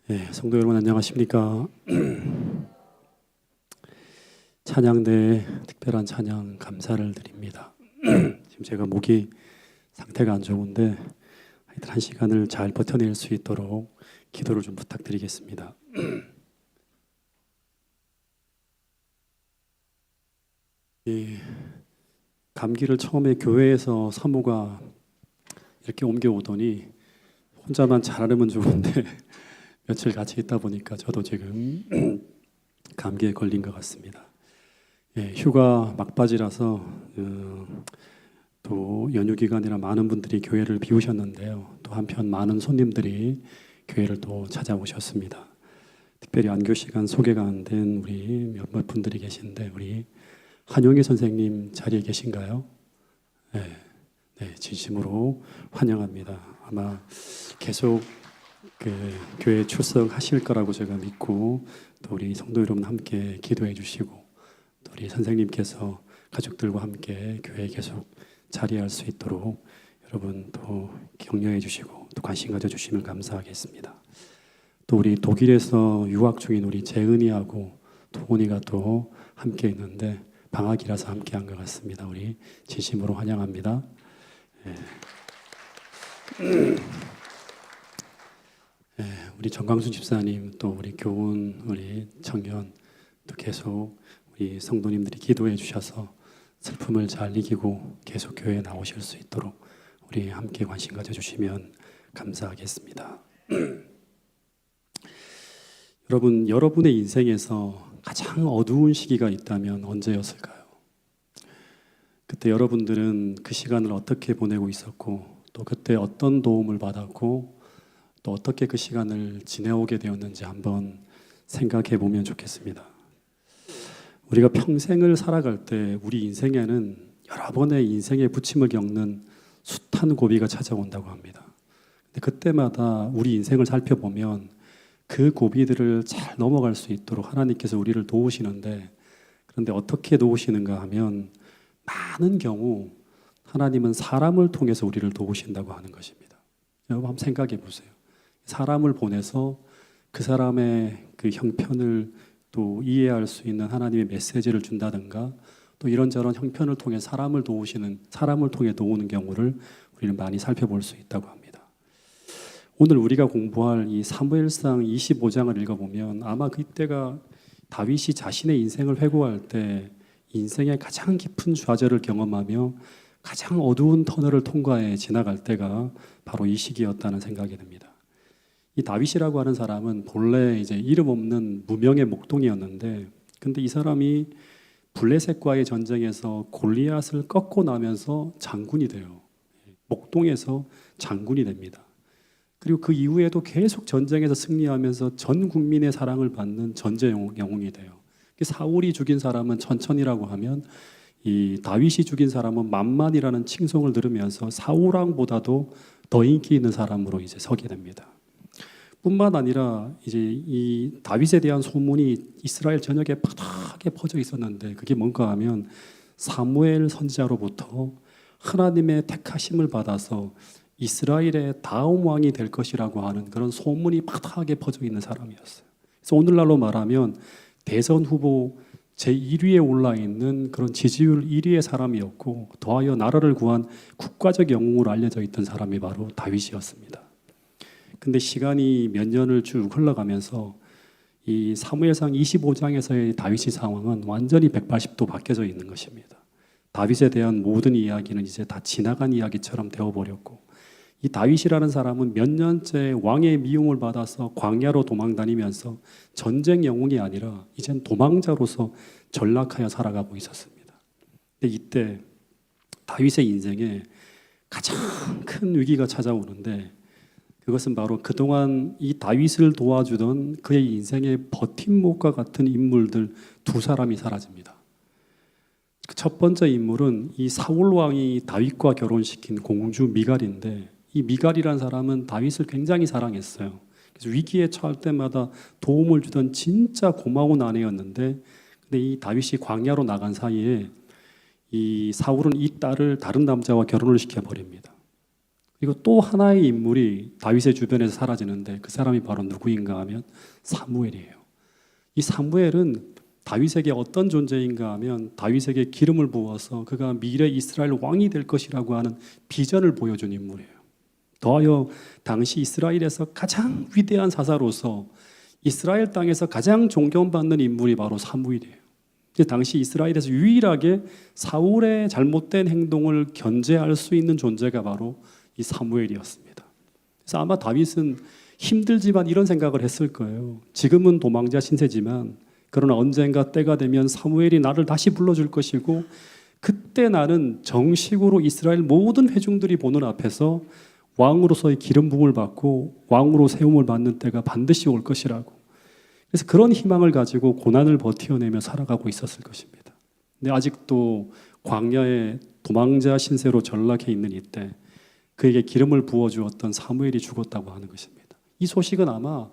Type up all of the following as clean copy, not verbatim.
네, 성도 여러분 안녕하십니까? 찬양대에 특별한 찬양 감사를 드립니다. 지금 제가 목이 상태가 안 좋은데 하여튼 한 시간을 잘 버텨낼 수 있도록 기도를 좀 부탁드리겠습니다. 이 감기를 처음에 교회에서 사모가 이렇게 옮겨오더니 혼자만 잘하면 좋은데 며칠 같이 있다 보니까 저도 지금 감기에 걸린 것 같습니다. 휴가 막바지라서 또 연휴 기간이라 많은 분들이 교회를 비우셨는데요. 또 한편 많은 손님들이 교회를 또 찾아오셨습니다. 특별히 안교 시간 소개가 안 된 우리 몇몇 분들이 계신데 우리 한용희 선생님 자리에 계신가요? 네, 진심으로 환영합니다. 아마 계속 교회에 출석하실 거라고 제가 믿고 또 우리 성도 여러분 함께 기도해 주시고 또 우리 선생님께서 가족들과 함께 교회에 계속 자리할 수 있도록 여러분 또 격려해 주시고 또 관심 가져주시면 감사하겠습니다. 또 우리 독일에서 유학 중인 우리 재은이하고 도훈이가 또 함께 있는데 방학이라서 함께 한 것 같습니다. 우리 진심으로 환영합니다. 우리 정광순 집사님 또 우리 교훈 우리 청년 또 계속 우리 성도님들이 기도해 주셔서 슬픔을 잘 이기고 계속 교회에 나오실 수 있도록 우리 함께 관심 가져주시면 감사하겠습니다. 여러분의 인생에서 가장 어두운 시기가 있다면 언제였을까요? 그때 여러분들은 그 시간을 어떻게 보내고 있었고 또 그때 어떤 도움을 받았고 또 어떻게 그 시간을 지내오게 되었는지 한번 생각해 보면 좋겠습니다. 우리가 평생을 살아갈 때 우리 인생에는 여러 번의 인생의 부침을 겪는 숱한 고비가 찾아온다고 합니다. 근데 그때마다 우리 인생을 살펴보면 그 고비들을 잘 넘어갈 수 있도록 하나님께서 우리를 도우시는데 그런데 어떻게 도우시는가 하면 많은 경우 하나님은 사람을 통해서 우리를 도우신다고 하는 것입니다. 여러분 한번 생각해 보세요. 사람을 보내서 그 사람의 그 형편을 또 이해할 수 있는 하나님의 메시지를 준다든가 또 이런저런 형편을 통해 사람을 통해 도우는 경우를 우리는 많이 살펴볼 수 있다고 합니다. 오늘 우리가 공부할 이 사무엘상 25장을 읽어보면 아마 그때가 다윗이 자신의 인생을 회고할 때 인생의 가장 깊은 좌절을 경험하며 가장 어두운 터널을 통과해 지나갈 때가 바로 이 시기였다는 생각이 듭니다. 이 다윗이라고 하는 사람은 본래 이제 이름 없는 무명의 목동이었는데 근데 이 사람이 블레셋과의 전쟁에서 골리앗을 꺾고 나면서 장군이 돼요. 목동에서 장군이 됩니다. 그리고 그 이후에도 계속 전쟁에서 승리하면서 전 국민의 사랑을 받는 전제 영웅이 돼요. 사울이 죽인 사람은 천천이라고 하면 이 다윗이 죽인 사람은 만만이라는 칭송을 들으면서 사울왕보다도 더 인기 있는 사람으로 이제 서게 됩니다. 뿐만 아니라 이제 이 다윗에 대한 소문이 이스라엘 전역에 바닥에 퍼져 있었는데 그게 뭔가 하면 사무엘 선지자로부터 하나님의 택하심을 받아서 이스라엘의 다음 왕이 될 것이라고 하는 그런 소문이 바닥에 퍼져 있는 사람이었어요. 그래서 오늘날로 말하면 대선 후보 제1위에 올라 있는 그런 지지율 1위의 사람이었고 더하여 나라를 구한 국가적 영웅으로 알려져 있던 사람이 바로 다윗이었습니다. 근데 시간이 몇 년을 쭉 흘러가면서 이 사무엘상 25장에서의 다윗의 상황은 완전히 180도 바뀌어져 있는 것입니다. 다윗에 대한 모든 이야기는 이제 다 지나간 이야기처럼 되어버렸고 이 다윗이라는 사람은 몇 년째 왕의 미움을 받아서 광야로 도망다니면서 전쟁 영웅이 아니라 이젠 도망자로서 전락하여 살아가고 있었습니다. 근데 이때 다윗의 인생에 가장 큰 위기가 찾아오는데 그것은 바로 그동안 이 다윗을 도와주던 그의 인생의 버팀목과 같은 인물들 두 사람이 사라집니다. 첫 번째 인물은 이 사울 왕이 다윗과 결혼시킨 공주 미갈인데 이 미갈이라는 사람은 다윗을 굉장히 사랑했어요. 그래서 위기에 처할 때마다 도움을 주던 진짜 고마운 아내였는데 근데 이 다윗이 광야로 나간 사이에 이 사울은 이 딸을 다른 남자와 결혼을 시켜버립니다. 그리고 또 하나의 인물이 다윗의 주변에서 사라지는데 그 사람이 바로 누구인가 하면 사무엘이에요. 이 사무엘은 다윗에게 어떤 존재인가 하면 다윗에게 기름을 부어서 그가 미래 이스라엘 왕이 될 것이라고 하는 비전을 보여준 인물이에요. 더하여 당시 이스라엘에서 가장 위대한 사사로서 이스라엘 땅에서 가장 존경받는 인물이 바로 사무엘이에요. 당시 이스라엘에서 유일하게 사울의 잘못된 행동을 견제할 수 있는 존재가 바로 이 사무엘이었습니다. 그래서 아마 다윗은 힘들지만 이런 생각을 했을 거예요. 지금은 도망자 신세지만 그러나 언젠가 때가 되면 사무엘이 나를 다시 불러줄 것이고 그때 나는 정식으로 이스라엘 모든 회중들이 보는 앞에서 왕으로서의 기름 부음을 받고 왕으로 세움을 받는 때가 반드시 올 것이라고. 그래서 그런 희망을 가지고 고난을 버텨내며 살아가고 있었을 것입니다. 근데 아직도 광야에 도망자 신세로 전락해 있는 이때 그에게 기름을 부어주었던 사무엘이 죽었다고 하는 것입니다. 이 소식은 아마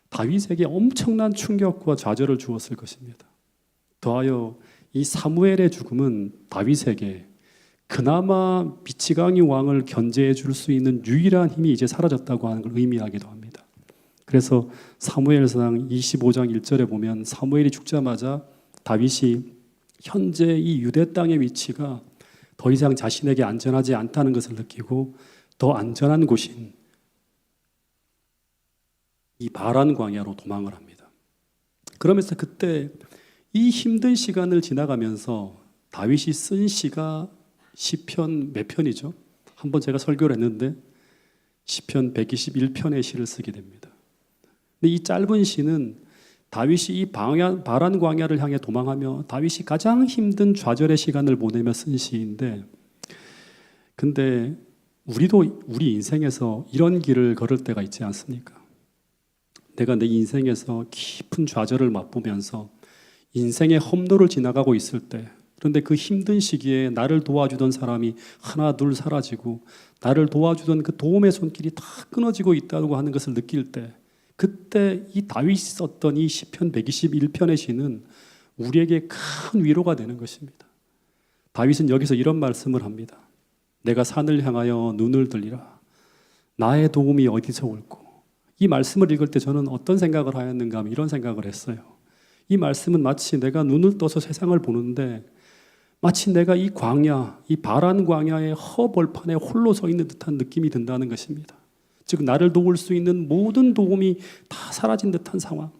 다윗에게 엄청난 충격과 좌절을 주었을 것입니다. 더하여 이 사무엘의 죽음은 다윗에게 그나마 미치광이 왕을 견제해 줄 수 있는 유일한 힘이 이제 사라졌다고 하는 걸 의미하기도 합니다. 그래서 사무엘상 25장 1절에 보면 사무엘이 죽자마자 다윗이 현재 이 유대 땅의 위치가 더 이상 자신에게 안전하지 않다는 것을 느끼고 더 안전한 곳인 이 바란 광야로 도망을 합니다. 그러면서 그때 이 힘든 시간을 지나가면서 다윗이 쓴 시가 시편 몇 편이죠? 한번 제가 설교를 했는데 시편 121편의 시를 쓰게 됩니다. 근데 이 짧은 시는 다윗이 이 바란 광야를 향해 도망하며 다윗이 가장 힘든 좌절의 시간을 보내며 쓴 시인데, 근데 우리도 우리 인생에서 이런 길을 걸을 때가 있지 않습니까? 내가 내 인생에서 깊은 좌절을 맛보면서 인생의 험로를 지나가고 있을 때, 그런데 그 힘든 시기에 나를 도와주던 사람이 하나 둘 사라지고 나를 도와주던 그 도움의 손길이 다 끊어지고 있다고 하는 것을 느낄 때, 그때 이 다윗이 썼던 이 시편 121편의 시는 우리에게 큰 위로가 되는 것입니다. 다윗은 여기서 이런 말씀을 합니다. 내가 산을 향하여 눈을 들리라. 나의 도움이 어디서 올꼬. 이 말씀을 읽을 때 저는 어떤 생각을 하였는가 하면 이런 생각을 했어요. 이 말씀은 마치 내가 눈을 떠서 세상을 보는데 마치 내가 이 광야, 이 바란 광야의 허벌판에 홀로 서 있는 듯한 느낌이 든다는 것입니다. 즉 나를 도울 수 있는 모든 도움이 다 사라진 듯한 상황,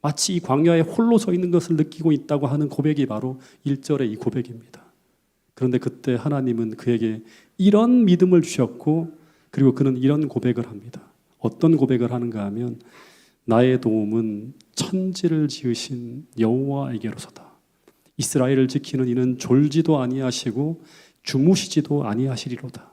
마치 이 광야에 홀로 서 있는 것을 느끼고 있다고 하는 고백이 바로 1절의 이 고백입니다. 그런데 그때 하나님은 그에게 이런 믿음을 주셨고, 그리고 그는 이런 고백을 합니다. 어떤 고백을 하는가 하면 나의 도움은 천지를 지으신 여호와에게로서다. 이스라엘을 지키는 이는 졸지도 아니하시고 주무시지도 아니하시리로다.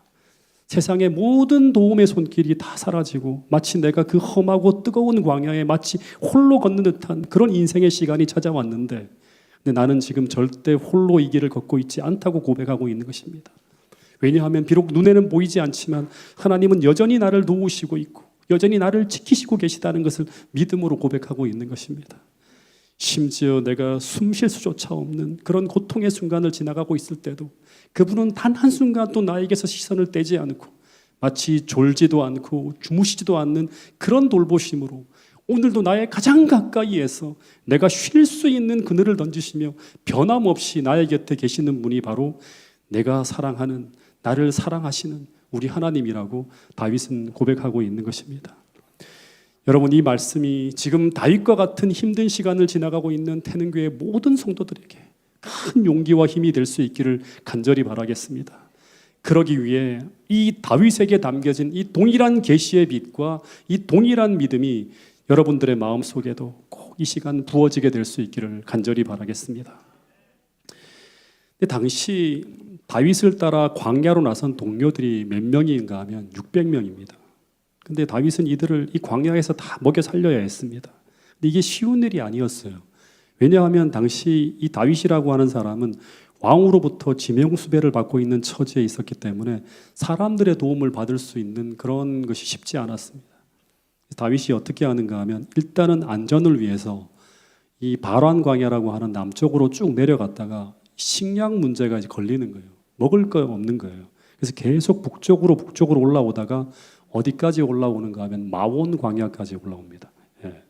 세상의 모든 도움의 손길이 다 사라지고 마치 내가 그 험하고 뜨거운 광야에 마치 홀로 걷는 듯한 그런 인생의 시간이 찾아왔는데, 근데 나는 지금 절대 홀로 이 길을 걷고 있지 않다고 고백하고 있는 것입니다. 왜냐하면 비록 눈에는 보이지 않지만 하나님은 여전히 나를 도우시고 있고 여전히 나를 지키시고 계시다는 것을 믿음으로 고백하고 있는 것입니다. 심지어 내가 숨 쉴 수조차 없는 그런 고통의 순간을 지나가고 있을 때도 그분은 단 한순간도 나에게서 시선을 떼지 않고 마치 졸지도 않고 주무시지도 않는 그런 돌보심으로 오늘도 나의 가장 가까이에서 내가 쉴 수 있는 그늘을 던지시며 변함없이 나의 곁에 계시는 분이 바로 내가 사랑하는, 나를 사랑하시는 우리 하나님이라고 다윗은 고백하고 있는 것입니다. 여러분, 이 말씀이 지금 다윗과 같은 힘든 시간을 지나가고 있는 태능교회 모든 성도들에게 큰 용기와 힘이 될 수 있기를 간절히 바라겠습니다. 그러기 위해 이 다윗에게 담겨진 이 동일한 계시의 빛과 이 동일한 믿음이 여러분들의 마음속에도 꼭 이 시간 부어지게 될 수 있기를 간절히 바라겠습니다. 근데 당시 다윗을 따라 광야로 나선 동료들이 몇 명인가 하면 600명입니다. 근데 다윗은 이들을 이 광야에서 다 먹여 살려야 했습니다. 근데 이게 쉬운 일이 아니었어요. 왜냐하면 당시 이 다윗이라고 하는 사람은 왕으로부터 지명수배를 받고 있는 처지에 있었기 때문에 사람들의 도움을 받을 수 있는 그런 것이 쉽지 않았습니다. 다윗이 어떻게 하는가 하면 일단은 안전을 위해서 이 바란 광야라고 하는 남쪽으로 쭉 내려갔다가 식량 문제가 이제 걸리는 거예요. 먹을 거 없는 거예요. 그래서 계속 북쪽으로 올라오다가 어디까지 올라오는가 하면 마온 광야까지 올라옵니다. 예.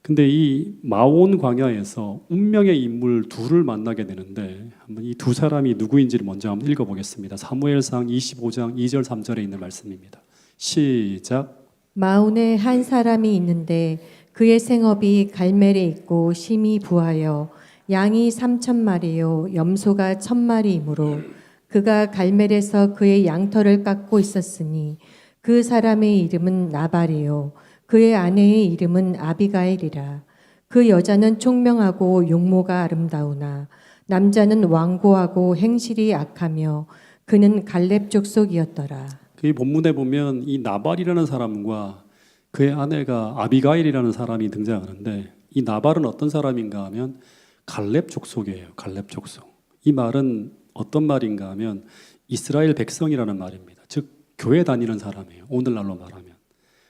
근데 이 마온 광야에서 운명의 인물 둘을 만나게 되는데 한번 이 두 사람이 누구인지를 먼저 한번 읽어보겠습니다. 사무엘상 25장 2절 3절에 있는 말씀입니다. 시작. 마온에 한 사람이 있는데 그의 생업이 갈멜에 있고 심히 부하여 양이 3,000마리요 염소가 1,000마리이므로 그가 갈멜에서 그의 양털을 깎고 있었으니 그 사람의 이름은 나발이요 그의 아내의 이름은 아비가일이라. 그 여자는 총명하고 용모가 아름다우나 남자는 완고하고 행실이 악하며 그는 갈렙 족속이었더라. 그 본문에 보면 이 나발이라는 사람과 그의 아내가 아비가일이라는 사람이 등장하는데 이 나발은 어떤 사람인가 하면 갈렙 족속이에요. 갈렙 족속. 이 말은 어떤 말인가 하면 이스라엘 백성이라는 말입니다. 즉 교회 다니는 사람이에요. 오늘날로 말하면.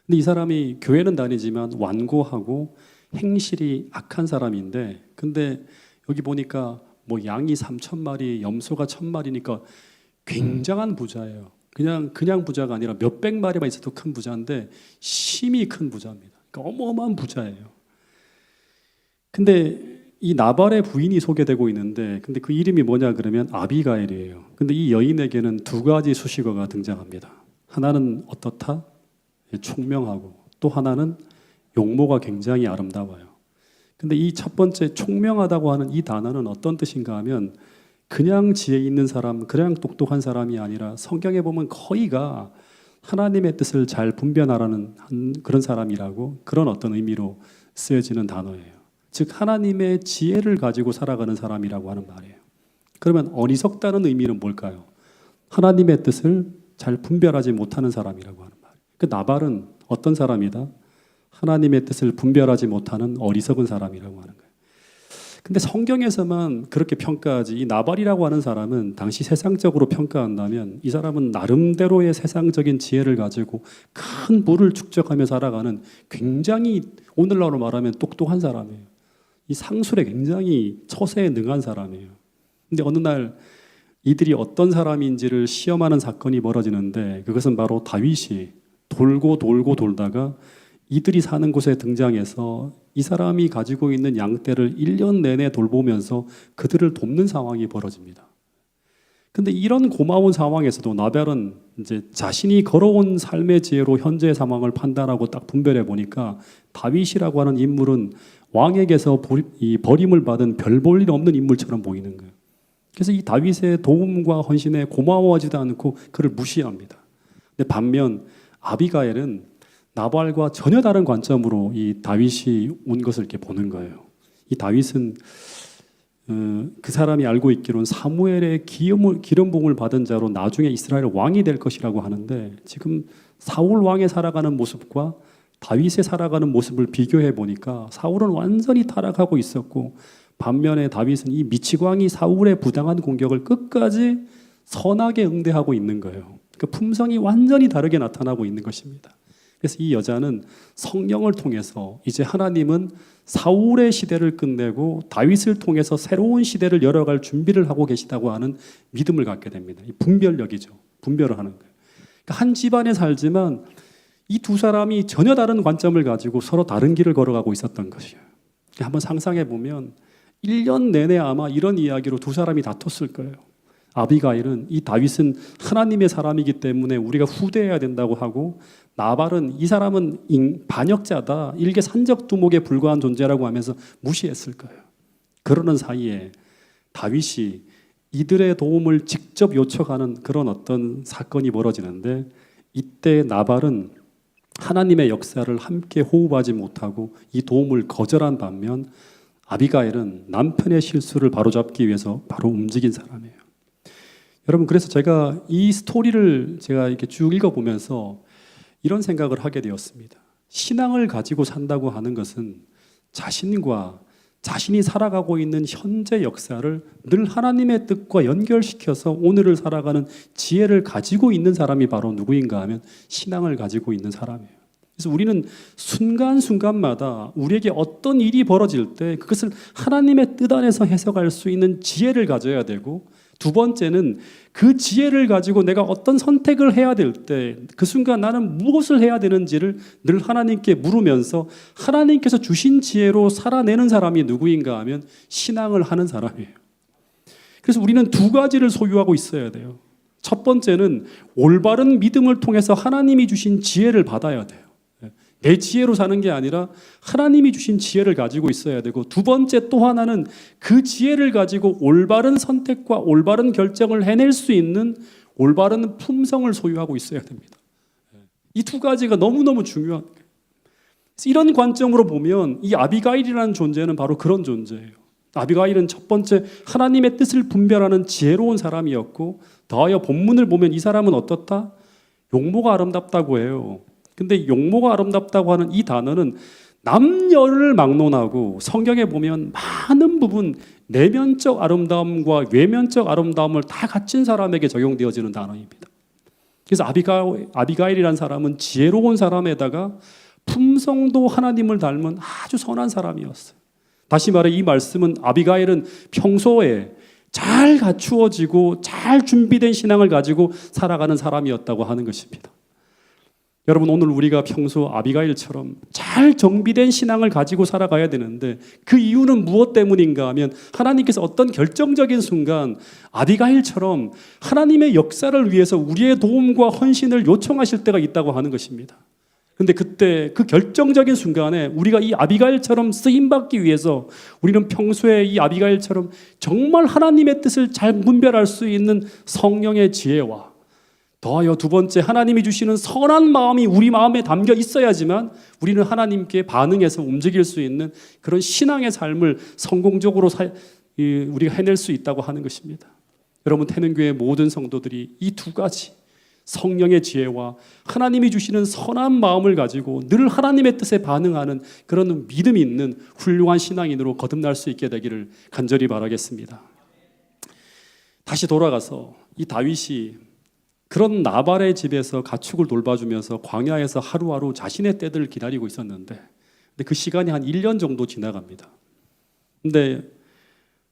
근데 이 사람이 교회는 다니지만 완고하고 행실이 악한 사람인데 근데 여기 보니까 뭐 양이 3,000마리, 염소가 1,000마리니까 굉장한 부자예요. 그냥 부자가 아니라 몇백 마리만 있어도 큰 부자인데 심히 큰 부자입니다. 그러니까 어마어마한 부자예요. 근데 이 나발의 부인이 소개되고 있는데 근데 그 이름이 뭐냐 그러면 아비가일이에요. 근데 이 여인에게는 두 가지 수식어가 등장합니다. 하나는 어떻다? 총명하고 또 하나는 용모가 굉장히 아름다워요. 근데 이 첫 번째 총명하다고 하는 이 단어는 어떤 뜻인가 하면 그냥 지혜 있는 사람, 그냥 똑똑한 사람이 아니라 성경에 보면 거의가 하나님의 뜻을 잘 분별하라는 그런 사람이라고 그런 어떤 의미로 쓰여지는 단어예요. 즉 하나님의 지혜를 가지고 살아가는 사람이라고 하는 말이에요. 그러면 어리석다는 의미는 뭘까요? 하나님의 뜻을 잘 분별하지 못하는 사람이라고 하는 말이에요. 그 나발은 어떤 사람이다? 하나님의 뜻을 분별하지 못하는 어리석은 사람이라고 하는 거예요. 근데 성경에서만 그렇게 평가하지 이 나발이라고 하는 사람은 당시 세상적으로 평가한다면 이 사람은 나름대로의 세상적인 지혜를 가지고 큰 부를 축적하며 살아가는 굉장히 오늘날로 말하면 똑똑한 사람이에요. 이 상술에 굉장히 처세에 능한 사람이에요. 근데 어느 날 이들이 어떤 사람인지를 시험하는 사건이 벌어지는데 그것은 바로 다윗이 돌고 돌다가 이들이 사는 곳에 등장해서 이 사람이 가지고 있는 양떼를 1년 내내 돌보면서 그들을 돕는 상황이 벌어집니다. 근데 이런 고마운 상황에서도 나발은 이제 자신이 걸어온 삶의 지혜로 현재의 상황을 판단하고 딱 분별해 보니까 다윗이라고 하는 인물은 왕에게서 버림을 받은 별 볼 일 없는 인물처럼 보이는 거예요. 그래서 이 다윗의 도움과 헌신에 고마워하지도 않고 그를 무시합니다. 근데 반면 아비가일은 나발과 전혀 다른 관점으로 이 다윗이 온 것을 이렇게 보는 거예요. 이 다윗은 그 사람이 알고 있기로는 사무엘의 기름 부음을 받은 자로 나중에 이스라엘 왕이 될 것이라고 하는데 지금 사울 왕의 살아가는 모습과 다윗의 살아가는 모습을 비교해 보니까 사울은 완전히 타락하고 있었고 반면에 다윗은 이 미치광이 사울의 부당한 공격을 끝까지 선하게 응대하고 있는 거예요. 그 품성이 완전히 다르게 나타나고 있는 것입니다. 그래서 이 여자는 성령을 통해서 이제 하나님은 사울의 시대를 끝내고 다윗을 통해서 새로운 시대를 열어갈 준비를 하고 계시다고 하는 믿음을 갖게 됩니다. 이 분별력이죠. 분별을 하는 거예요. 그러니까 한 집안에 살지만 이 두 사람이 전혀 다른 관점을 가지고 서로 다른 길을 걸어가고 있었던 것이에요. 한번 상상해 보면 1년 내내 아마 이런 이야기로 두 사람이 다퉜을 거예요. 아비가일은 이 다윗은 하나님의 사람이기 때문에 우리가 후대해야 된다고 하고 나발은 이 사람은 반역자다. 일개 산적 두목에 불과한 존재라고 하면서 무시했을 거예요. 그러는 사이에 다윗이 이들의 도움을 직접 요청하는 그런 어떤 사건이 벌어지는데 이때 나발은 하나님의 역사를 함께 호흡하지 못하고 이 도움을 거절한 반면 아비가일은 남편의 실수를 바로잡기 위해서 바로 움직인 사람이에요. 여러분 그래서 제가 이 스토리를 제가 이렇게 쭉 읽어보면서 이런 생각을 하게 되었습니다. 신앙을 가지고 산다고 하는 것은 자신과 자신이 살아가고 있는 현재 역사를 늘 하나님의 뜻과 연결시켜서 오늘을 살아가는 지혜를 가지고 있는 사람이 바로 누구인가 하면 신앙을 가지고 있는 사람이에요. 그래서 우리는 순간순간마다 우리에게 어떤 일이 벌어질 때 그것을 하나님의 뜻 안에서 해석할 수 있는 지혜를 가져야 되고, 두 번째는 그 지혜를 가지고 내가 어떤 선택을 해야 될 때 그 순간 나는 무엇을 해야 되는지를 늘 하나님께 물으면서 하나님께서 주신 지혜로 살아내는 사람이 누구인가 하면 신앙을 하는 사람이에요. 그래서 우리는 두 가지를 소유하고 있어야 돼요. 첫 번째는 올바른 믿음을 통해서 하나님이 주신 지혜를 받아야 돼요. 내 지혜로 사는 게 아니라 하나님이 주신 지혜를 가지고 있어야 되고, 두 번째 또 하나는 그 지혜를 가지고 올바른 선택과 올바른 결정을 해낼 수 있는 올바른 품성을 소유하고 있어야 됩니다. 이 두 가지가 너무너무 중요한 거예요. 이런 관점으로 보면 이 아비가일이라는 존재는 바로 그런 존재예요. 아비가일은 첫 번째 하나님의 뜻을 분별하는 지혜로운 사람이었고, 더하여 본문을 보면 이 사람은 어떻다? 용모가 아름답다고 해요. 근데 용모가 아름답다고 하는 이 단어는 남녀를 막론하고 성경에 보면 많은 부분 내면적 아름다움과 외면적 아름다움을 다 갖춘 사람에게 적용되어지는 단어입니다. 그래서 아비가일이라는 사람은 지혜로운 사람에다가 품성도 하나님을 닮은 아주 선한 사람이었어요. 다시 말해 이 말씀은 아비가일은 평소에 잘 갖추어지고 잘 준비된 신앙을 가지고 살아가는 사람이었다고 하는 것입니다. 여러분, 오늘 우리가 평소 아비가일처럼 잘 정비된 신앙을 가지고 살아가야 되는데, 그 이유는 무엇 때문인가 하면 하나님께서 어떤 결정적인 순간 아비가일처럼 하나님의 역사를 위해서 우리의 도움과 헌신을 요청하실 때가 있다고 하는 것입니다. 근데 그때 그 결정적인 순간에 우리가 이 아비가일처럼 쓰임받기 위해서 우리는 평소에 이 아비가일처럼 정말 하나님의 뜻을 잘 분별할 수 있는 성령의 지혜와, 더하여 두 번째 하나님이 주시는 선한 마음이 우리 마음에 담겨 있어야지만 우리는 하나님께 반응해서 움직일 수 있는 그런 신앙의 삶을 성공적으로 우리가 해낼 수 있다고 하는 것입니다. 여러분, 태능교회 모든 성도들이 이 두 가지, 성령의 지혜와 하나님이 주시는 선한 마음을 가지고 늘 하나님의 뜻에 반응하는 그런 믿음이 있는 훌륭한 신앙인으로 거듭날 수 있게 되기를 간절히 바라겠습니다. 다시 돌아가서 이 다윗이 그런 나발의 집에서 가축을 돌봐주면서 광야에서 하루하루 자신의 때들을 기다리고 있었는데, 근데 그 시간이 한 1년 정도 지나갑니다. 근데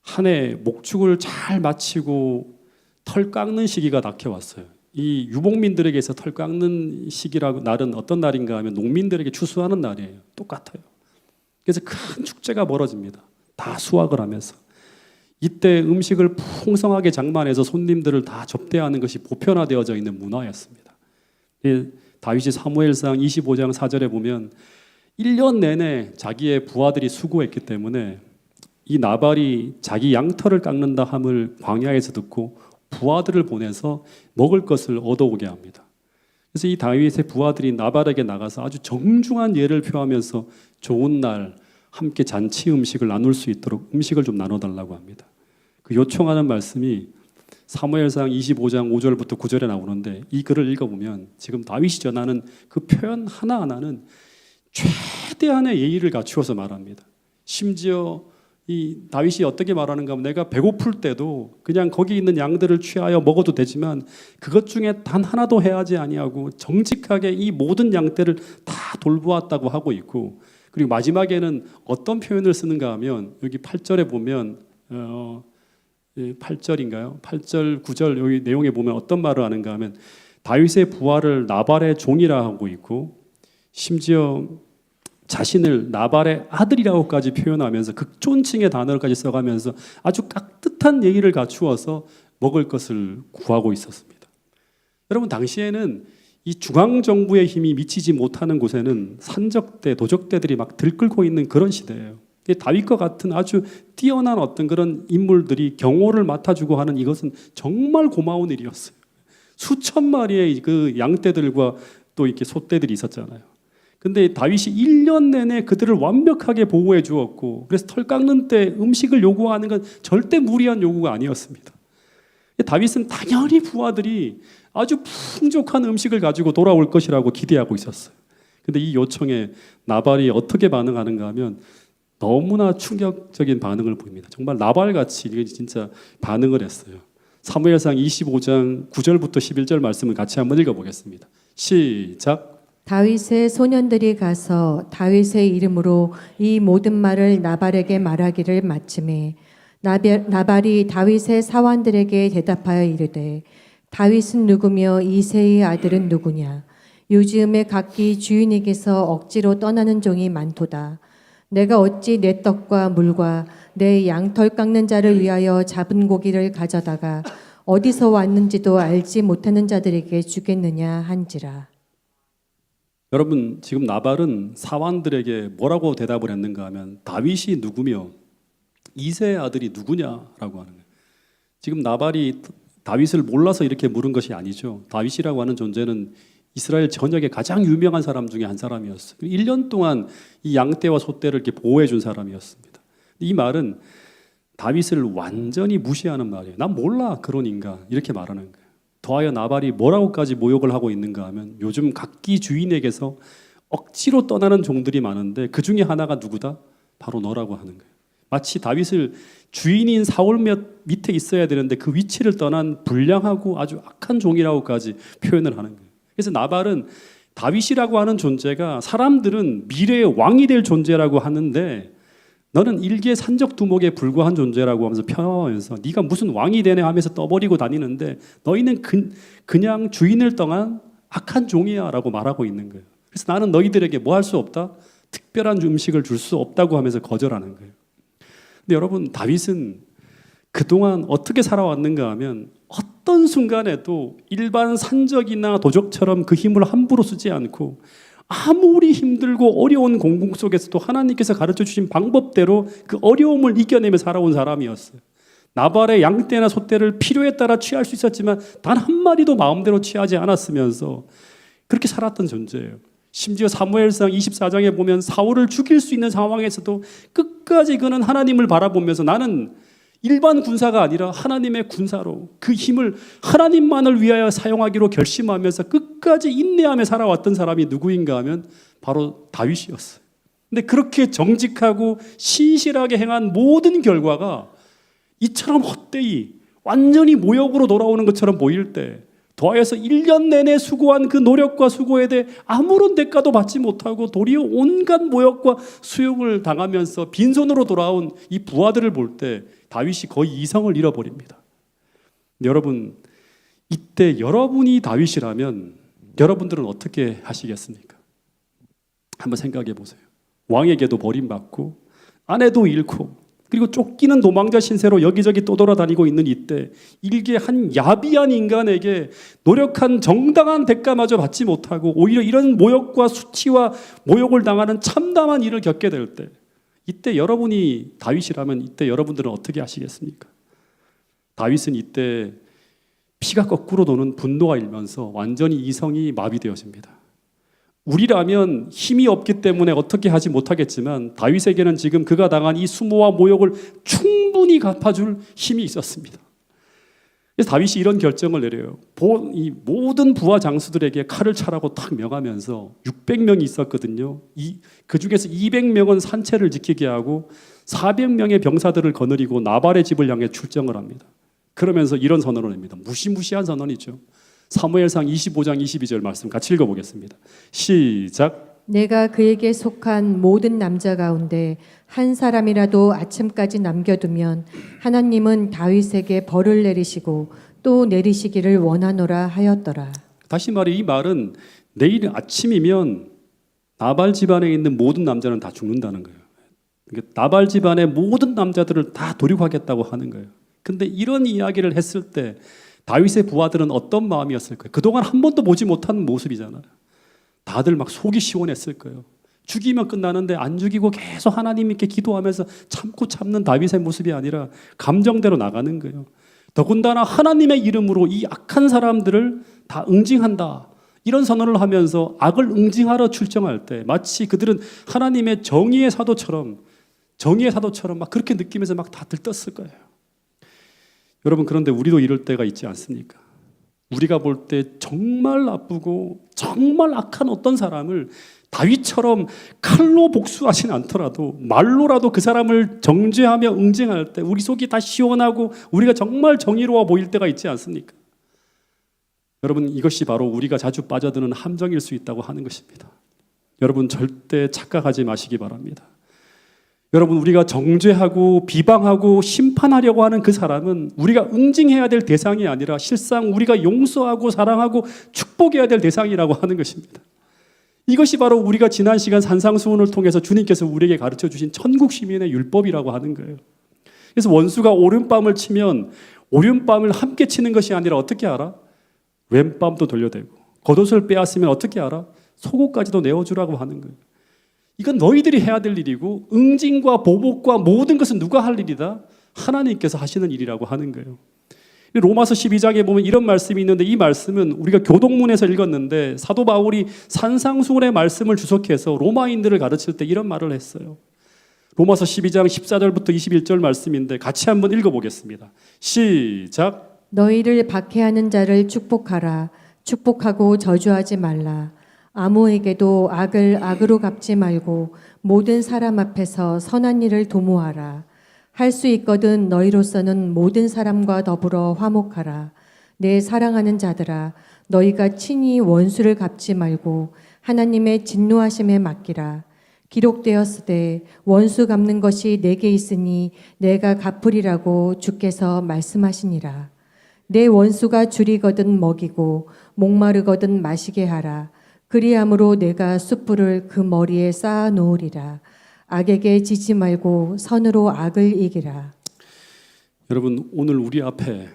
한 해 목축을 잘 마치고 털 깎는 시기가 닥쳐왔어요. 이 유목민들에게서 털 깎는 시기라고 날은 어떤 날인가 하면 농민들에게 추수하는 날이에요. 똑같아요. 그래서 큰 축제가 벌어집니다. 다 수확을 하면서. 이때 음식을 풍성하게 장만해서 손님들을 다 접대하는 것이 보편화되어져 있는 문화였습니다. 다윗이 사무엘상 25장 4절에 보면 1년 내내 자기의 부하들이 수고했기 때문에 이 나발이 자기 양털을 깎는다 함을 광야에서 듣고 부하들을 보내서 먹을 것을 얻어오게 합니다. 그래서 이 다윗의 부하들이 나발에게 나가서 아주 정중한 예를 표하면서 좋은 날 함께 잔치 음식을 나눌 수 있도록 음식을 좀 나눠달라고 합니다. 그 요청하는 말씀이 사무엘상 25장 5절부터 9절에 나오는데, 이 글을 읽어보면 지금 다윗이 전하는 그 표현 하나하나는 최대한의 예의를 갖추어서 말합니다. 심지어 이 다윗이 어떻게 말하는가 하면, 내가 배고플 때도 그냥 거기 있는 양들을 취하여 먹어도 되지만 그것 중에 단 하나도 해하지 아니하고 정직하게 이 모든 양떼를 다 돌보았다고 하고 있고, 그리고 마지막에는 어떤 표현을 쓰는가 하면 여기 8절에 보면 8절인가요? 8절, 9절 여기 내용에 보면 어떤 말을 하는가 하면 다윗의 부하를 나발의 종이라 하고 있고, 심지어 자신을 나발의 아들이라고까지 표현하면서 극존칭의 단어까지 써가면서 아주 깍듯한 예의를 갖추어서 먹을 것을 구하고 있었습니다. 여러분, 당시에는 이 중앙정부의 힘이 미치지 못하는 곳에는 산적대, 도적대들이 막 들끓고 있는 그런 시대예요. 다윗과 같은 아주 뛰어난 어떤 그런 인물들이 경호를 맡아주고 하는 이것은 정말 고마운 일이었어요. 수천 마리의 그 양떼들과 또 이렇게 소떼들이 있었잖아요. 근데 다윗이 1년 내내 그들을 완벽하게 보호해 주었고, 그래서 털 깎는 때 음식을 요구하는 건 절대 무리한 요구가 아니었습니다. 다윗은 당연히 부하들이 아주 풍족한 음식을 가지고 돌아올 것이라고 기대하고 있었어요. 근데 이 요청에 나발이 어떻게 반응하는가 하면 너무나 충격적인 반응을 보입니다. 정말 나발같이 이게 진짜 반응을 했어요. 사무엘상 25장 9절부터 11절 말씀을 같이 한번 읽어보겠습니다. 시작. 다윗의 소년들이 가서 다윗의 이름으로 이 모든 말을 나발에게 말하기를 마침에 나발이 다윗의 사환들에게 대답하여 이르되 다윗은 누구며 이새의 아들은 누구냐 요즘에 각기 주인에게서 억지로 떠나는 종이 많도다. 내가 어찌 내 떡과 물과 내 양털 깎는 자를 위하여 잡은 고기를 가져다가 어디서 왔는지도 알지 못하는 자들에게 주겠느냐 한지라. 여러분, 지금 나발은 사환들에게 뭐라고 대답을 했는가 하면 다윗이 누구며 이새의 아들이 누구냐라고 하는 거예요. 지금 나발이 다윗을 몰라서 이렇게 물은 것이 아니죠. 다윗이라고 하는 존재는 이스라엘 전역에 가장 유명한 사람 중에 한 사람이었어요. 1년 동안 이 양떼와 소떼를 이렇게 보호해 준 사람이었습니다. 이 말은 다윗을 완전히 무시하는 말이에요. 난 몰라 그런 인간 이렇게 말하는 거예요. 더하여 나발이 뭐라고까지 모욕을 하고 있는가 하면 요즘 각기 주인에게서 억지로 떠나는 종들이 많은데 그 중에 하나가 누구다? 바로 너라고 하는 거예요. 마치 다윗을 주인인 사울 밑에 있어야 되는데 그 위치를 떠난 불량하고 아주 악한 종이라고까지 표현을 하는 거예요. 그래서 나발은 다윗이라고 하는 존재가 사람들은 미래의 왕이 될 존재라고 하는데 너는 일개 산적 두목에 불과한 존재라고 하면서 펴면서 네가 무슨 왕이 되네 하면서 떠버리고 다니는데 너희는 그냥 주인을 떠난 악한 종이야 라고 말하고 있는 거예요. 그래서 나는 너희들에게 뭐 할 수 없다? 특별한 음식을 줄 수 없다고 하면서 거절하는 거예요. 근데 여러분, 다윗은 그동안 어떻게 살아왔는가 하면 어떤 순간에도 일반 산적이나 도적처럼 그 힘을 함부로 쓰지 않고 아무리 힘들고 어려운 공공 속에서도 하나님께서 가르쳐 주신 방법대로 그 어려움을 이겨내며 살아온 사람이었어요. 나발의 양떼나 소떼를 필요에 따라 취할 수 있었지만 단 한 마리도 마음대로 취하지 않았으면서 그렇게 살았던 존재예요. 심지어 사무엘상 24장에 보면 사울을 죽일 수 있는 상황에서도 끝까지 그는 하나님을 바라보면서 나는 일반 군사가 아니라 하나님의 군사로 그 힘을 하나님만을 위하여 사용하기로 결심하면서 끝까지 인내하며 살아왔던 사람이 누구인가 하면 바로 다윗이었어요. 근데 그렇게 정직하고 신실하게 행한 모든 결과가 이처럼 헛되이 완전히 모욕으로 돌아오는 것처럼 보일 때 더하여서 1년 내내 수고한 그 노력과 수고에 대해 아무런 대가도 받지 못하고 도리어 온갖 모욕과 수욕을 당하면서 빈손으로 돌아온 이 부하들을 볼 때 다윗이 거의 이성을 잃어버립니다. 여러분, 이때 여러분이 다윗이라면 여러분들은 어떻게 하시겠습니까? 한번 생각해 보세요. 왕에게도 버림받고 아내도 잃고 그리고 쫓기는 도망자 신세로 여기저기 떠돌아다니고 있는 이때 일개 한 야비한 인간에게 노력한 정당한 대가마저 받지 못하고 오히려 이런 모욕과 수치와 모욕을 당하는 참담한 일을 겪게 될 때 이때 여러분이 다윗이라면 이때 여러분들은 어떻게 하시겠습니까? 다윗은 이때 피가 거꾸로 도는 분노가 일면서 완전히 이성이 마비되어집니다. 우리라면 힘이 없기 때문에 어떻게 하지 못하겠지만 다윗에게는 지금 그가 당한 이 수모와 모욕을 충분히 갚아줄 힘이 있었습니다. 그래서 다윗이 이런 결정을 내려요. 이 모든 부하 장수들에게 칼을 차라고 탁 명하면서 600명이 있었거든요. 그 중에서 200명은 산채를 지키게 하고 400명의 병사들을 거느리고 나발의 집을 향해 출정을 합니다. 그러면서 이런 선언을 합니다. 무시무시한 선언이죠. 사무엘상 25장 22절 말씀 같이 읽어보겠습니다. 시작. 내가 그에게 속한 모든 남자 가운데 한 사람이라도 아침까지 남겨두면 하나님은 다윗에게 벌을 내리시고 또 내리시기를 원하노라 하였더라. 다시 말해 이 말은 내일 아침이면 나발 집안에 있는 모든 남자는 다 죽는다는 거예요. 그러니까 나발 집안의 모든 남자들을 다 도륙하겠다고 하는 거예요. 근데 이런 이야기를 했을 때 다윗의 부하들은 어떤 마음이었을까요? 그동안 한 번도 보지 못한 모습이잖아요. 다들 막 속이 시원했을 거예요. 죽이면 끝나는데 안 죽이고 계속 하나님께 기도하면서 참고 참는 다윗의 모습이 아니라 감정대로 나가는 거예요. 더군다나 하나님의 이름으로 이 악한 사람들을 다 응징한다. 이런 선언을 하면서 악을 응징하러 출정할 때 마치 그들은 하나님의 정의의 사도처럼 막 그렇게 느끼면서 막 다 들떴을 거예요. 여러분, 그런데 우리도 이럴 때가 있지 않습니까? 우리가 볼 때 정말 나쁘고 정말 악한 어떤 사람을 다윗처럼 칼로 복수하진 않더라도 말로라도 그 사람을 정죄하며 응징할 때 우리 속이 다 시원하고 우리가 정말 정의로워 보일 때가 있지 않습니까? 여러분, 이것이 바로 우리가 자주 빠져드는 함정일 수 있다고 하는 것입니다. 여러분, 절대 착각하지 마시기 바랍니다. 여러분, 우리가 정죄하고 비방하고 심판하려고 하는 그 사람은 우리가 응징해야 될 대상이 아니라 실상 우리가 용서하고 사랑하고 축복해야 될 대상이라고 하는 것입니다. 이것이 바로 우리가 지난 시간 산상수훈을 통해서 주님께서 우리에게 가르쳐 주신 천국 시민의 율법이라고 하는 거예요. 그래서 원수가 오른밤을 치면 오른밤을 함께 치는 것이 아니라 어떻게 알아? 왼밤도 돌려대고, 겉옷을 빼앗으면 어떻게 알아? 속옷까지도 내어주라고 하는 거예요. 이건 너희들이 해야 될 일이고, 응징과 보복과 모든 것은 누가 할 일이다? 하나님께서 하시는 일이라고 하는 거예요. 로마서 12장에 보면 이런 말씀이 있는데, 이 말씀은 우리가 교동문에서 읽었는데 사도 바울이 산상수훈의 말씀을 주석해서 로마인들을 가르칠 때 이런 말을 했어요. 로마서 12장 14절부터 21절 말씀인데 같이 한번 읽어보겠습니다. 시작. 너희를 박해하는 자를 축복하라. 축복하고 저주하지 말라. 아무에게도 악을 악으로 갚지 말고 모든 사람 앞에서 선한 일을 도모하라. 할 수 있거든 너희로서는 모든 사람과 더불어 화목하라. 내 사랑하는 자들아, 너희가 친히 원수를 갚지 말고 하나님의 진노하심에 맡기라. 기록되었으되 원수 갚는 것이 내게 있으니 내가 갚으리라고 주께서 말씀하시니라. 내 원수가 줄이거든 먹이고 목마르거든 마시게 하라. 그리함으로 내가 숯불을 그 머리에 쌓아 놓으리라. 악에게 지지 말고 선으로 악을 이기라. 여러분, 오늘 우리 앞에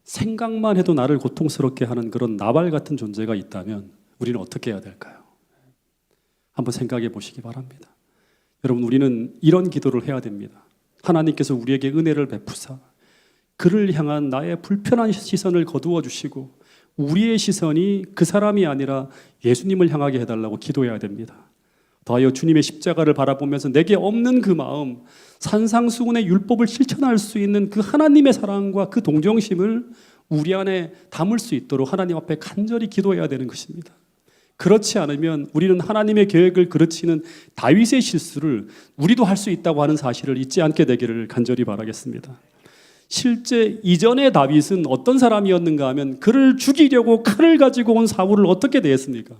생각만 해도 나를 고통스럽게 하는 그런 나발 같은 존재가 있다면 우리는 어떻게 해야 될까요? 한번 생각해 보시기 바랍니다. 여러분, 우리는 이런 기도를 해야 됩니다. 하나님께서 우리에게 은혜를 베푸사 그를 향한 나의 불편한 시선을 거두어 주시고 우리의 시선이 그 사람이 아니라 예수님을 향하게 해달라고 기도해야 됩니다. 더하여 주님의 십자가를 바라보면서 내게 없는 그 마음, 산상수훈의 율법을 실천할 수 있는 그 하나님의 사랑과 그 동정심을 우리 안에 담을 수 있도록 하나님 앞에 간절히 기도해야 되는 것입니다. 그렇지 않으면 우리는 하나님의 계획을 그르치는 다윗의 실수를 우리도 할 수 있다고 하는 사실을 잊지 않게 되기를 간절히 바라겠습니다. 실제 이전의 다윗은 어떤 사람이었는가 하면 그를 죽이려고 칼을 가지고 온 사울을 어떻게 대했습니까?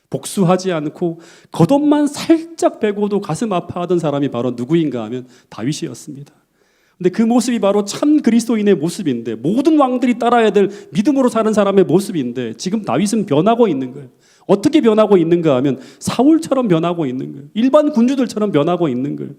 복수하지 않고 겉옷만 살짝 빼고도 가슴 아파하던 사람이 바로 누구인가 하면 다윗이었습니다. 근데 그 모습이 바로 참 그리스도인의 모습인데, 모든 왕들이 따라야 될 믿음으로 사는 사람의 모습인데, 지금 다윗은 변하고 있는 거예요. 어떻게 변하고 있는가 하면 사울처럼 변하고 있는 거예요. 일반 군주들처럼 변하고 있는 거예요.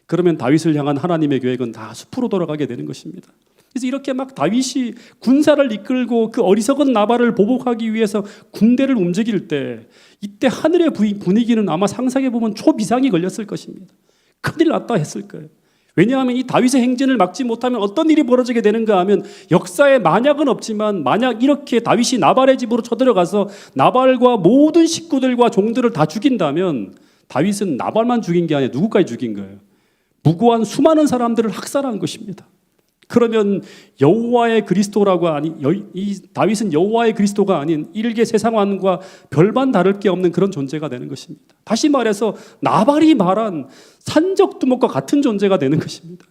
그러면 다윗을 향한 하나님의 계획은 다 숲으로 돌아가게 되는 것입니다. 그래서 이렇게 막 다윗이 군사를 이끌고 그 어리석은 나발을 보복하기 위해서 군대를 움직일 때, 이때 하늘의 분위기는 아마 상상해 보면 초비상이 걸렸을 것입니다. 큰일 났다 했을 거예요. 왜냐하면 이 다윗의 행진을 막지 못하면 어떤 일이 벌어지게 되는가 하면, 역사에 만약은 없지만 만약 이렇게 다윗이 나발의 집으로 쳐들어가서 나발과 모든 식구들과 종들을 다 죽인다면, 다윗은 나발만 죽인 게 아니라 누구까지 죽인 거예요? 무고한 수많은 사람들을 학살한 것입니다. 그러면 여호와의 그리스도라고 이 다윗은 여호와의 그리스도가 아닌 일개 세상왕과 별반 다를 게 없는 그런 존재가 되는 것입니다. 다시 말해서 나발이 말한 산적두목과 같은 존재가 되는 것입니다.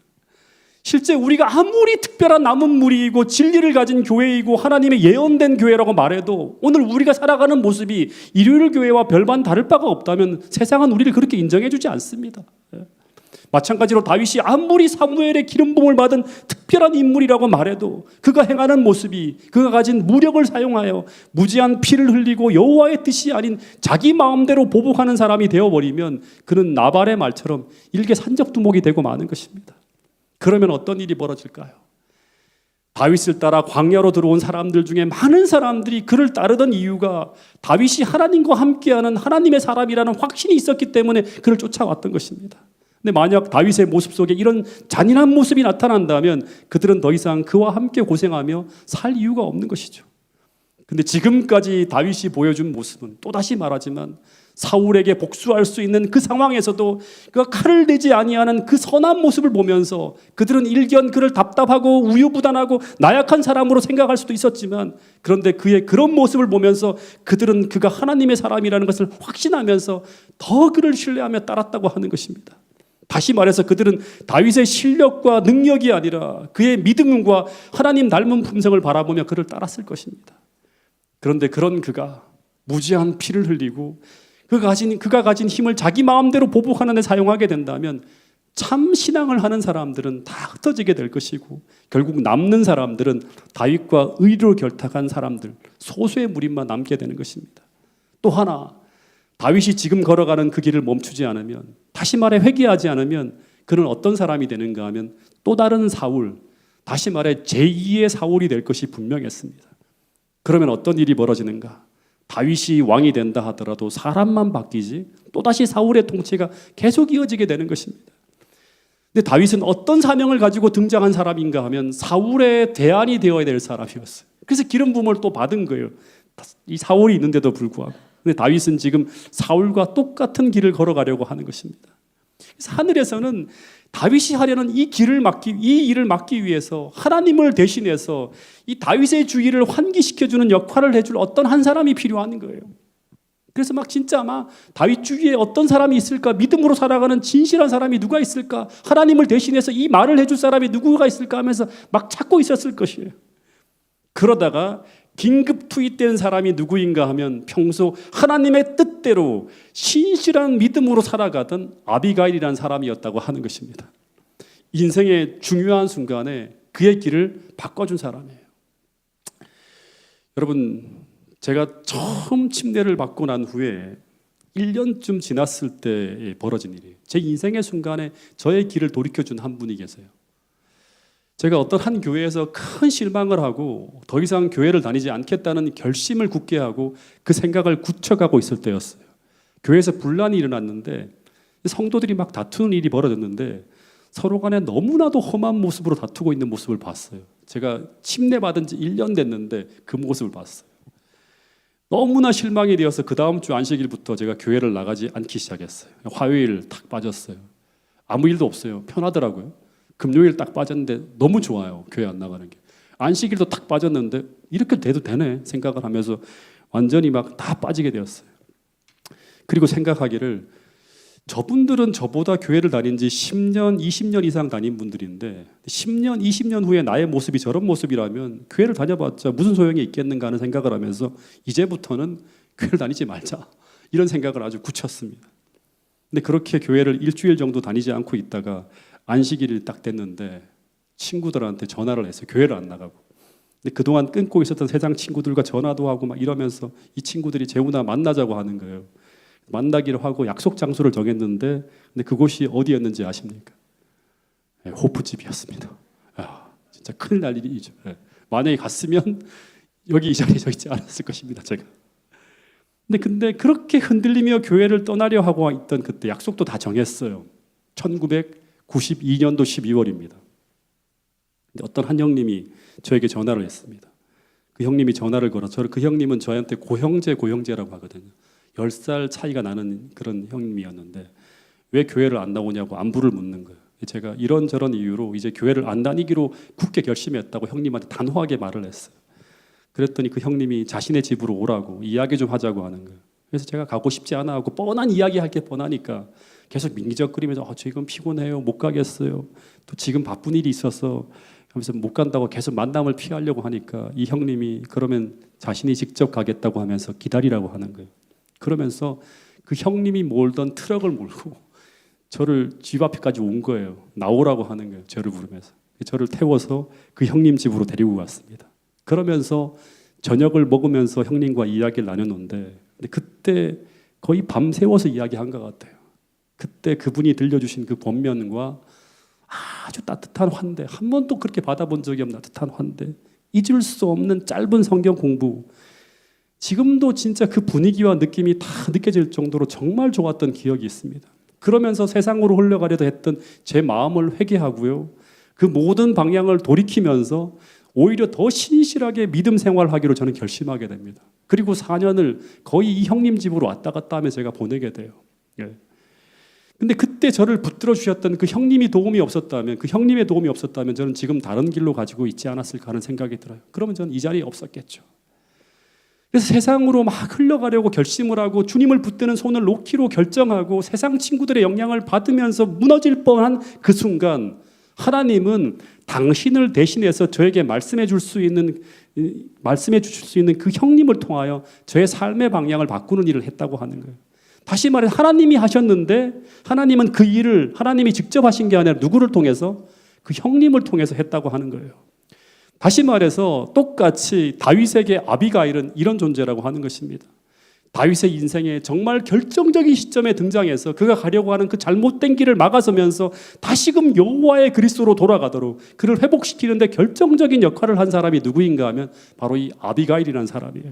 실제 우리가 아무리 특별한 남은 무리이고 진리를 가진 교회이고 하나님의 예언된 교회라고 말해도 오늘 우리가 살아가는 모습이 일요일 교회와 별반 다를 바가 없다면 세상은 우리를 그렇게 인정해 주지 않습니다. 마찬가지로 다윗이 아무리 사무엘의 기름 부음을 받은 특별한 인물이라고 말해도 그가 행하는 모습이 그가 가진 무력을 사용하여 무지한 피를 흘리고 여호와의 뜻이 아닌 자기 마음대로 보복하는 사람이 되어버리면 그는 나발의 말처럼 일개 산적두목이 되고 마는 것입니다. 그러면 어떤 일이 벌어질까요? 다윗을 따라 광야로 들어온 사람들 중에 많은 사람들이 그를 따르던 이유가 다윗이 하나님과 함께하는 하나님의 사람이라는 확신이 있었기 때문에 그를 쫓아왔던 것입니다. 근데 만약 다윗의 모습 속에 이런 잔인한 모습이 나타난다면 그들은 더 이상 그와 함께 고생하며 살 이유가 없는 것이죠. 근데 지금까지 다윗이 보여준 모습은, 또다시 말하지만 사울에게 복수할 수 있는 그 상황에서도 그가 칼을 대지 아니하는 그 선한 모습을 보면서 그들은 일견 그를 답답하고 우유부단하고 나약한 사람으로 생각할 수도 있었지만, 그런데 그의 그런 모습을 보면서 그들은 그가 하나님의 사람이라는 것을 확신하면서 더 그를 신뢰하며 따랐다고 하는 것입니다. 다시 말해서 그들은 다윗의 실력과 능력이 아니라 그의 믿음과 하나님 닮은 품성을 바라보며 그를 따랐을 것입니다. 그런데 그런 그가 무지한 피를 흘리고 그가 가진 힘을 자기 마음대로 보복하는 데 사용하게 된다면 참 신앙을 하는 사람들은 다 흩어지게 될 것이고 결국 남는 사람들은 다윗과 의로 결탁한 사람들, 소수의 무리만 남게 되는 것입니다. 또 하나, 다윗이 지금 걸어가는 그 길을 멈추지 않으면, 다시 말해 회개하지 않으면 그는 어떤 사람이 되는가 하면 또 다른 사울, 다시 말해 제2의 사울이 될 것이 분명했습니다. 그러면 어떤 일이 벌어지는가? 다윗이 왕이 된다 하더라도 사람만 바뀌지 또다시 사울의 통치가 계속 이어지게 되는 것입니다. 근데 다윗은 어떤 사명을 가지고 등장한 사람인가 하면 사울의 대안이 되어야 될 사람이었어요. 그래서 기름 부음을 또 받은 거예요. 이 사울이 있는데도 불구하고. 근데 다윗은 지금 사울과 똑같은 길을 걸어가려고 하는 것입니다. 그래서 하늘에서는 다윗이 하려는 이 일을 막기 위해서 하나님을 대신해서 이 다윗의 주의를 환기시켜주는 역할을 해줄 어떤 한 사람이 필요한 거예요. 그래서 진짜 다윗 주위에 어떤 사람이 있을까? 믿음으로 살아가는 진실한 사람이 누가 있을까? 하나님을 대신해서 이 말을 해줄 사람이 누구가 있을까 하면서 찾고 있었을 것이에요. 그러다가 긴급 투입된 사람이 누구인가 하면 평소 하나님의 뜻대로 신실한 믿음으로 살아가던 아비가일이라는 사람이었다고 하는 것입니다. 인생의 중요한 순간에 그의 길을 바꿔준 사람이에요. 여러분, 제가 처음 침례를 받고 난 후에 1년쯤 지났을 때 벌어진 일이에요. 제 인생의 순간에 저의 길을 돌이켜준 한 분이 계세요. 제가 어떤 한 교회에서 큰 실망을 하고 더 이상 교회를 다니지 않겠다는 결심을 굳게 하고 그 생각을 굳혀가고 있을 때였어요. 교회에서 분란이 일어났는데 성도들이 다투는 일이 벌어졌는데 서로 간에 너무나도 험한 모습으로 다투고 있는 모습을 봤어요. 제가 침례받은 지 1년 됐는데 그 모습을 봤어요. 너무나 실망이 되어서 그 다음 주 안식일부터 제가 교회를 나가지 않기 시작했어요. 화요일 탁 빠졌어요. 아무 일도 없어요. 편하더라고요. 금요일 딱 빠졌는데 너무 좋아요. 교회 안 나가는 게. 안식일도 탁 빠졌는데 이렇게 돼도 되네 생각을 하면서 완전히 다 빠지게 되었어요. 그리고 생각하기를 저분들은 저보다 교회를 다닌 지 10년, 20년 이상 다닌 분들인데 10년, 20년 후에 나의 모습이 저런 모습이라면 교회를 다녀봤자 무슨 소용이 있겠는가 하는 생각을 하면서 이제부터는 교회를 다니지 말자 이런 생각을 아주 굳혔습니다. 근데 그렇게 교회를 일주일 정도 다니지 않고 있다가 안식일이 딱 됐는데 친구들한테 전화를 했어요. 교회를 안 나가고. 근데 그동안 끊고 있었던 세상 친구들과 전화도 하고 이러면서 이 친구들이 재훈아 만나자고 하는 거예요. 만나기로 하고 약속 장소를 정했는데 근데 그곳이 어디였는지 아십니까? 네, 호프집이었습니다. 진짜 큰일 날 일이죠. 네. 만약에 갔으면 여기 이 자리에 서 있지 않았을 것입니다. 제가. 근데 그렇게 흔들리며 교회를 떠나려 하고 있던 그때 약속도 다 정했어요. 1992년도 12월입니다. 근데 어떤 한 형님이 저에게 전화를 했습니다. 그 형님이 전화를 걸어 그 형님은 저한테 고형제라고 하거든요. 10살 차이가 나는 그런 형님이었는데 왜 교회를 안 나오냐고 안부를 묻는 거예요. 제가 이런저런 이유로 이제 교회를 안 다니기로 굳게 결심했다고 형님한테 단호하게 말을 했어요. 그랬더니 그 형님이 자신의 집으로 오라고 이야기 좀 하자고 하는 거예요. 그래서 제가 가고 싶지 않아 하고 뻔한 이야기할 게 뻔하니까 계속 민기적거리면서 지금 피곤해요. 못 가겠어요. 또 지금 바쁜 일이 있어서 하면서 못 간다고 계속 만남을 피하려고 하니까 이 형님이 그러면 자신이 직접 가겠다고 하면서 기다리라고 하는 거예요. 그러면서 그 형님이 몰던 트럭을 몰고 저를 집 앞에까지 온 거예요. 나오라고 하는 거예요. 저를 부르면서. 저를 태워서 그 형님 집으로 데리고 갔습니다. 그러면서 저녁을 먹으면서 형님과 이야기를 나눴는데 근데 그때 거의 밤새워서 이야기한 것 같아요. 그때 그분이 들려주신 그 권면과 아주 따뜻한 환대, 한 번도 그렇게 받아본 적이 없는 따뜻한 환대, 잊을 수 없는 짧은 성경 공부, 지금도 진짜 그 분위기와 느낌이 다 느껴질 정도로 정말 좋았던 기억이 있습니다. 그러면서 세상으로 흘러가려도 했던 제 마음을 회개하고요. 그 모든 방향을 돌이키면서 오히려 더 신실하게 믿음 생활하기로 저는 결심하게 됩니다. 그리고 4년을 거의 이 형님 집으로 왔다 갔다 하며 제가 보내게 돼요. 근데 그때 저를 붙들어 주셨던 그 형님의 도움이 없었다면 저는 지금 다른 길로 가지고 있지 않았을까 하는 생각이 들어요. 그러면 저는 이 자리에 없었겠죠. 그래서 세상으로 흘러가려고 결심을 하고 주님을 붙드는 손을 놓기로 결정하고 세상 친구들의 영향을 받으면서 무너질 뻔한 그 순간 하나님은 당신을 대신해서 저에게 말씀해 주실 수 있는 그 형님을 통하여 저의 삶의 방향을 바꾸는 일을 했다고 하는 거예요. 다시 말해 하나님이 하셨는데 하나님은 그 일을 하나님이 직접 하신 게 아니라 누구를 통해서? 그 형님을 통해서 했다고 하는 거예요. 다시 말해서 똑같이 다윗에게 아비가일은 이런 존재라고 하는 것입니다. 다윗의 인생에 정말 결정적인 시점에 등장해서 그가 가려고 하는 그 잘못된 길을 막아서면서 다시금 여호와의 그리스도로 돌아가도록 그를 회복시키는데 결정적인 역할을 한 사람이 누구인가 하면 바로 이 아비가일이라는 사람이에요.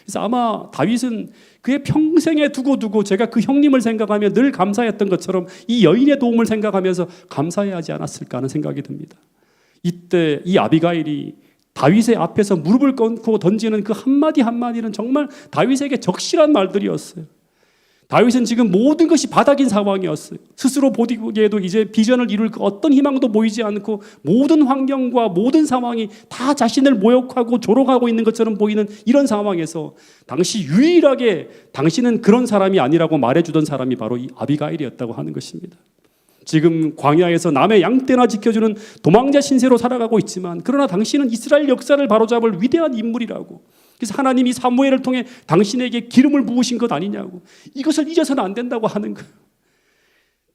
그래서 아마 다윗은 그의 평생에 두고 제가 그 형님을 생각하며 늘 감사했던 것처럼 이 여인의 도움을 생각하면서 감사해야 하지 않았을까 하는 생각이 듭니다. 이때 이 아비가일이 다윗의 앞에서 무릎을 꿇고 던지는 그 한마디 한마디는 정말 다윗에게 적실한 말들이었어요. 다윗은 지금 모든 것이 바닥인 상황이었어요. 스스로 보기에도 이제 비전을 이룰 어떤 희망도 보이지 않고 모든 환경과 모든 상황이 다 자신을 모욕하고 조롱하고 있는 것처럼 보이는 이런 상황에서 당시 유일하게 당신은 그런 사람이 아니라고 말해주던 사람이 바로 이 아비가일이었다고 하는 것입니다. 지금 광야에서 남의 양떼나 지켜주는 도망자 신세로 살아가고 있지만 그러나 당신은 이스라엘 역사를 바로잡을 위대한 인물이라고. 그래서 하나님이 사무엘을 통해 당신에게 기름을 부으신 것 아니냐고. 이것을 잊어서는 안 된다고 하는 거예요.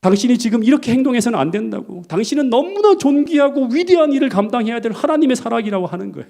당신이 지금 이렇게 행동해서는 안 된다고. 당신은 너무나 존귀하고 위대한 일을 감당해야 될 하나님의 사랑이라고 하는 거예요.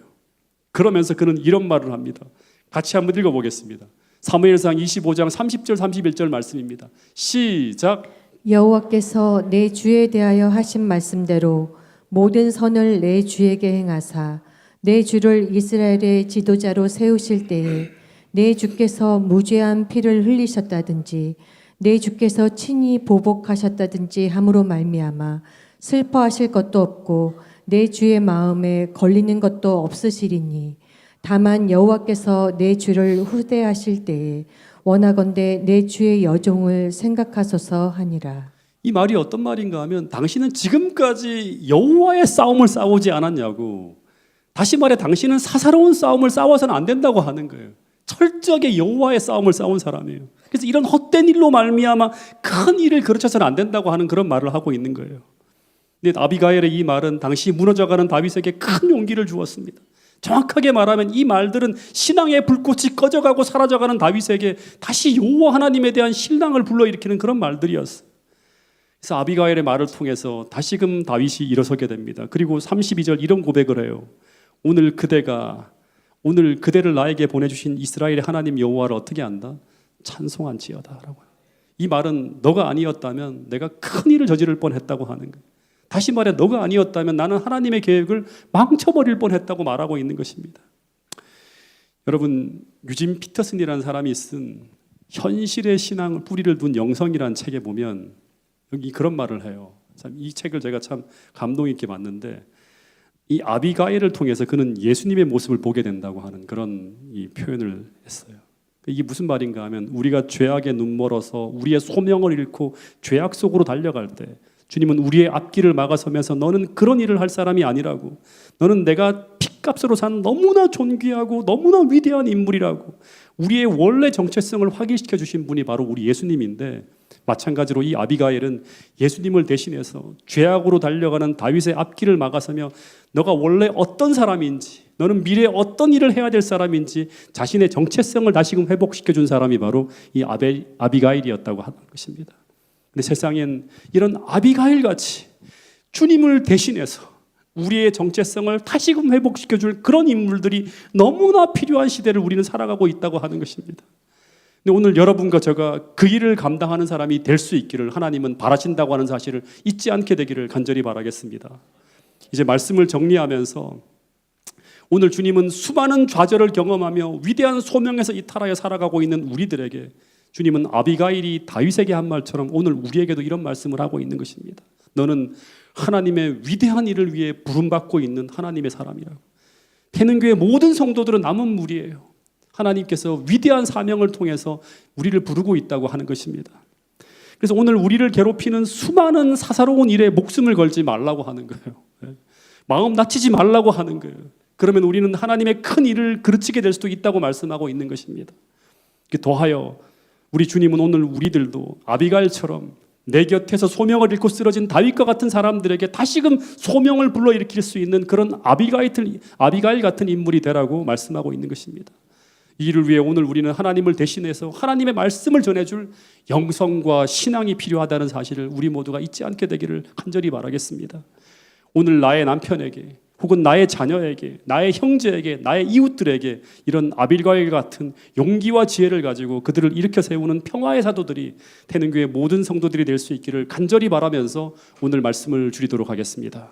그러면서 그는 이런 말을 합니다. 같이 한번 읽어보겠습니다. 사무엘상 25장 30절 31절 말씀입니다. 시작. 여호와께서 내 주에 대하여 하신 말씀대로 모든 선을 내 주에게 행하사 내 주를 이스라엘의 지도자로 세우실 때에 내 주께서 무죄한 피를 흘리셨다든지 내 주께서 친히 보복하셨다든지 함으로 말미암아 슬퍼하실 것도 없고 내 주의 마음에 걸리는 것도 없으시리니 다만 여호와께서 내 주를 후대하실 때에 원하건대 내 주의 여종을 생각하소서 하니라. 이 말이 어떤 말인가 하면 당신은 지금까지 여호와의 싸움을 싸우지 않았냐고. 다시 말해 당신은 사사로운 싸움을 싸워서는 안 된다고 하는 거예요. 철저하게 여호와의 싸움을 싸운 사람이에요. 그래서 이런 헛된 일로 말미암아 큰 일을 그르쳐서는 안 된다고 하는 그런 말을 하고 있는 거예요. 근데 아비가일의 이 말은 당시 무너져가는 다윗에게 큰 용기를 주었습니다. 정확하게 말하면 이 말들은 신앙의 불꽃이 꺼져가고 사라져가는 다윗에게 다시 여호와 하나님에 대한 신앙을 불러일으키는 그런 말들이었어요. 그래서 아비가일의 말을 통해서 다시금 다윗이 일어서게 됩니다. 그리고 32절 이런 고백을 해요. 오늘 그대를 나에게 보내주신 이스라엘의 하나님 여호와를 어떻게 안다? 찬송한지어다 라고. 이 말은 너가 아니었다면 내가 큰 일을 저지를 뻔했다고 하는 거예요. 다시 말해 너가 아니었다면 나는 하나님의 계획을 망쳐버릴 뻔했다고 말하고 있는 것입니다. 여러분 유진 피터슨이라는 사람이 쓴 현실의 신앙 뿌리를 둔 영성이라는 책에 보면 여기 그런 말을 해요. 참 이 책을 제가 참 감동 있게 봤는데 이 아비가일을 통해서 그는 예수님의 모습을 보게 된다고 하는 그런 이 표현을 했어요. 이게 무슨 말인가 하면 우리가 죄악에 눈멀어서 우리의 소명을 잃고 죄악 속으로 달려갈 때 주님은 우리의 앞길을 막아서면서 너는 그런 일을 할 사람이 아니라고. 너는 내가 핏값으로 산 너무나 존귀하고 너무나 위대한 인물이라고. 우리의 원래 정체성을 확인시켜 주신 분이 바로 우리 예수님인데 마찬가지로 이 아비가일은 예수님을 대신해서 죄악으로 달려가는 다윗의 앞길을 막아서며 너가 원래 어떤 사람인지 너는 미래에 어떤 일을 해야 될 사람인지 자신의 정체성을 다시금 회복시켜 준 사람이 바로 이 아비가일이었다고 하는 것입니다. 근데 세상엔 이런 아비가일 같이 주님을 대신해서 우리의 정체성을 다시금 회복시켜줄 그런 인물들이 너무나 필요한 시대를 우리는 살아가고 있다고 하는 것입니다. 근데 오늘 여러분과 제가 그 일을 감당하는 사람이 될 수 있기를 하나님은 바라신다고 하는 사실을 잊지 않게 되기를 간절히 바라겠습니다. 이제 말씀을 정리하면서 오늘 주님은 수많은 좌절을 경험하며 위대한 소명에서 이탈하여 살아가고 있는 우리들에게 주님은 아비가일이 다윗에게 한 말처럼 오늘 우리에게도 이런 말씀을 하고 있는 것입니다. 너는 하나님의 위대한 일을 위해 부름받고 있는 하나님의 사람이라고. 태능교회 모든 성도들은 남은 무리예요. 하나님께서 위대한 사명을 통해서 우리를 부르고 있다고 하는 것입니다. 그래서 오늘 우리를 괴롭히는 수많은 사사로운 일에 목숨을 걸지 말라고 하는 거예요. 마음 다치지 말라고 하는 거예요. 그러면 우리는 하나님의 큰 일을 그르치게 될 수도 있다고 말씀하고 있는 것입니다. 더하여 우리 주님은 오늘 우리들도 아비가일처럼 내 곁에서 소명을 잃고 쓰러진 다윗과 같은 사람들에게 다시금 소명을 불러일으킬 수 있는 그런 아비가일 같은 인물이 되라고 말씀하고 있는 것입니다. 이 일을 위해 오늘 우리는 하나님을 대신해서 하나님의 말씀을 전해줄 영성과 신앙이 필요하다는 사실을 우리 모두가 잊지 않게 되기를 간절히 바라겠습니다. 오늘 나의 남편에게 혹은 나의 자녀에게, 나의 형제에게, 나의 이웃들에게 이런 아빌가일 같은 용기와 지혜를 가지고 그들을 일으켜 세우는 평화의 사도들이 태능교회 모든 성도들이 될 수 있기를 간절히 바라면서 오늘 말씀을 줄이도록 하겠습니다.